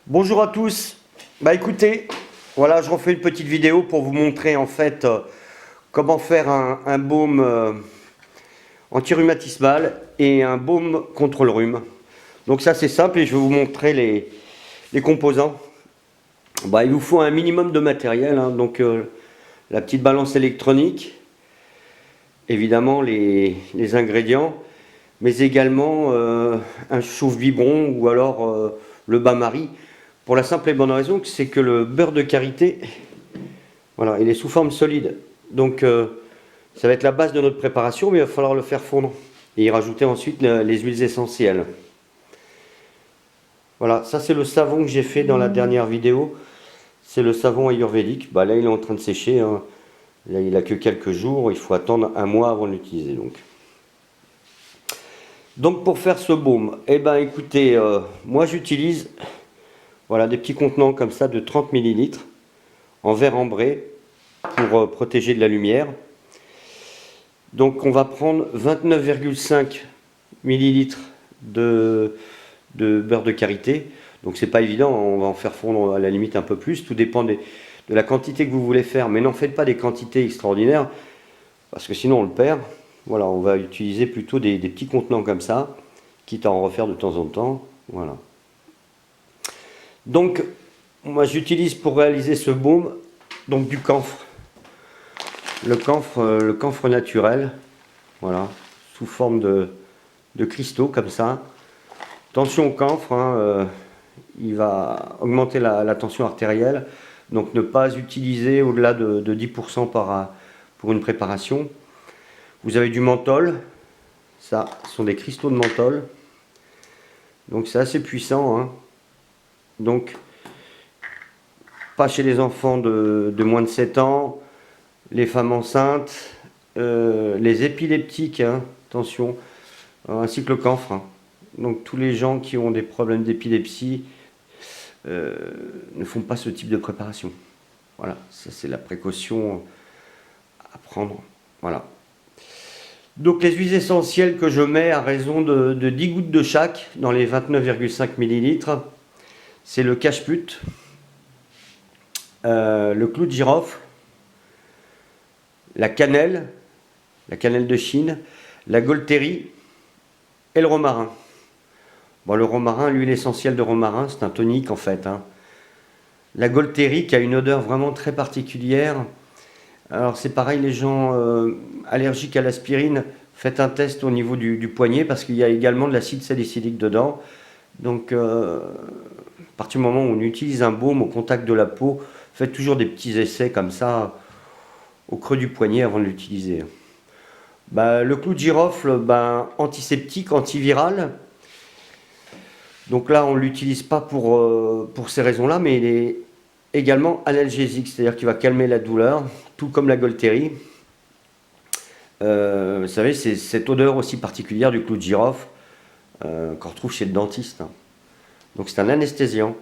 Bonjour à tous. Bah écoutez, voilà, je refais une petite vidéo pour vous montrer en fait comment faire un baume anti-rhumatismal et un baume contre le rhume. Donc ça c'est simple et je vais vous montrer les composants. Bah, il vous faut un minimum de matériel, hein, donc la petite balance électronique, évidemment les ingrédients, mais également un chauffe-biberon ou alors le bain-marie. Pour la simple et bonne raison que c'est que le beurre de karité, voilà, il est sous forme solide. Donc ça va être la base de notre préparation, mais il va falloir le faire fondre. Et y rajouter ensuite les huiles essentielles. Voilà, ça c'est le savon que j'ai fait dans la dernière vidéo. C'est le savon ayurvédique. Bah, là il est en train de sécher, hein. Là il a que quelques jours, il faut attendre un mois avant de l'utiliser. Donc pour faire ce baume, eh ben écoutez, moi j'utilise voilà, des petits contenants comme ça de 30 ml en verre ambré pour protéger de la lumière. Donc on va prendre 29,5 ml de beurre de karité. Donc c'est pas évident, on va en faire fondre à la limite un peu plus. Tout dépend de la quantité que vous voulez faire. Mais n'en faites pas des quantités extraordinaires parce que sinon on le perd. Voilà, on va utiliser plutôt des petits contenants comme ça, quitte à en refaire de temps en temps. Voilà. Donc moi j'utilise pour réaliser ce baume donc du camphre. Le camphre naturel, voilà, sous forme de cristaux comme ça. Attention au camphre, hein, il va augmenter la tension artérielle, donc ne pas utiliser au-delà de 10% pour une préparation. Vous avez du menthol, ça ce sont des cristaux de menthol, donc c'est assez puissant, hein. Donc pas chez les enfants de moins de 7 ans, les femmes enceintes, les épileptiques, hein, attention, ainsi que le camphre, hein. Donc tous les gens qui ont des problèmes d'épilepsie ne font pas ce type de préparation. Voilà, ça c'est la précaution à prendre. Voilà. Donc les huiles essentielles que je mets à raison de 10 gouttes de chaque dans les 29,5 ml, c'est le cache-pute, le clou de girofle, la cannelle de Chine, la Golterie et le romarin. Bon, le romarin, l'huile essentielle de romarin, c'est un tonique en fait, hein. La Golterie qui a une odeur vraiment très particulière. Alors c'est pareil, les gens allergiques à l'aspirine, faites un test au niveau du poignet parce qu'il y a également de l'acide salicylique dedans. Donc à partir du moment où on utilise un baume au contact de la peau, faites toujours des petits essais comme ça au creux du poignet avant de l'utiliser. Bah, le clou de girofle, bah, antiseptique, antiviral. Donc là, on ne l'utilise pas pour ces raisons-là, mais il est également analgésique, c'est-à-dire qu'il va calmer la douleur, tout comme la Golterie. Vous savez, c'est cette odeur aussi particulière du clou de girofle qu'on retrouve chez le dentiste, hein. Donc c'est un anesthésiant.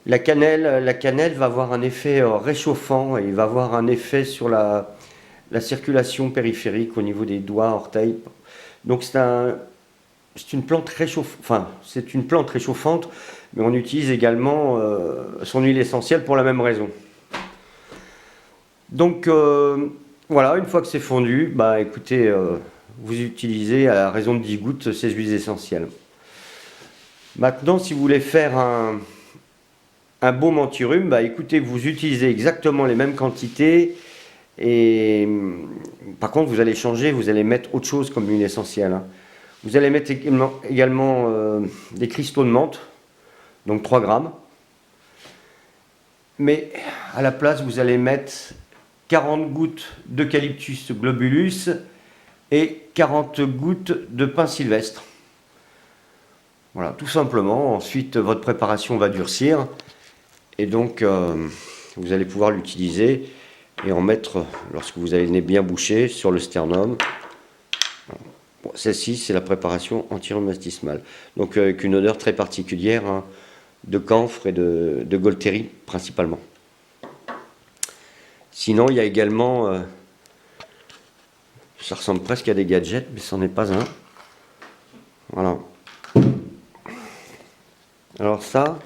La cannelle va avoir un effet réchauffant et il va avoir un effet sur la circulation périphérique au niveau des doigts, orteils. Donc c'est une plante réchauffante, mais on utilise également son huile essentielle pour la même raison. Donc voilà, une fois que c'est fondu, bah écoutez, vous utilisez à raison de 10 gouttes ces huiles essentielles. Maintenant, si vous voulez faire un baume anti-rhume, bah écoutez, vous utilisez exactement les mêmes quantités et par contre vous allez changer, vous allez mettre autre chose comme huile essentielle, hein. Vous allez mettre également des cristaux de menthe, donc 3 grammes. Mais à la place, vous allez mettre 40 gouttes d'eucalyptus globulus et 40 gouttes de pin sylvestre. Voilà, tout simplement. Ensuite, votre préparation va durcir. Et donc, vous allez pouvoir l'utiliser et en mettre, lorsque vous avez le nez bien bouché, sur le sternum. Bon, celle-ci, c'est la préparation anti-rhumatismale. Donc avec une odeur très particulière, hein, de camphre et de Golterie principalement. Sinon, il y a également, ça ressemble presque à des gadgets, mais ce n'en est pas un. Voilà. Alors ça,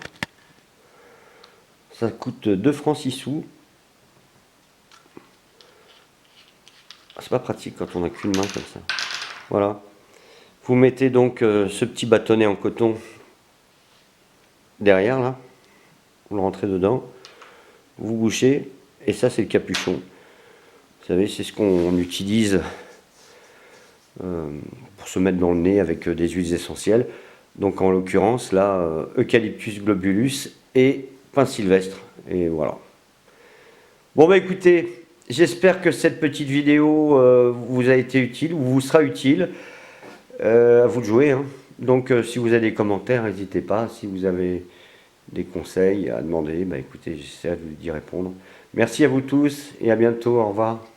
Ça coûte 2 francs 6 sous. C'est pas pratique quand on n'a qu'une main comme ça. Voilà. Vous mettez donc ce petit bâtonnet en coton derrière là. Vous le rentrez dedans. Vous bouchez. Et ça c'est le capuchon. Vous savez, c'est ce qu'on utilise pour se mettre dans le nez avec des huiles essentielles. Donc en l'occurrence là, Eucalyptus globulus et pin sylvestre. Et voilà. Bon bah écoutez, j'espère que cette petite vidéo vous a été utile ou vous sera utile. À vous de jouer, hein. Donc si vous avez des commentaires, n'hésitez pas. Si vous avez des conseils à demander, bah écoutez, j'essaie d'y répondre. Merci à vous tous et à bientôt. Au revoir.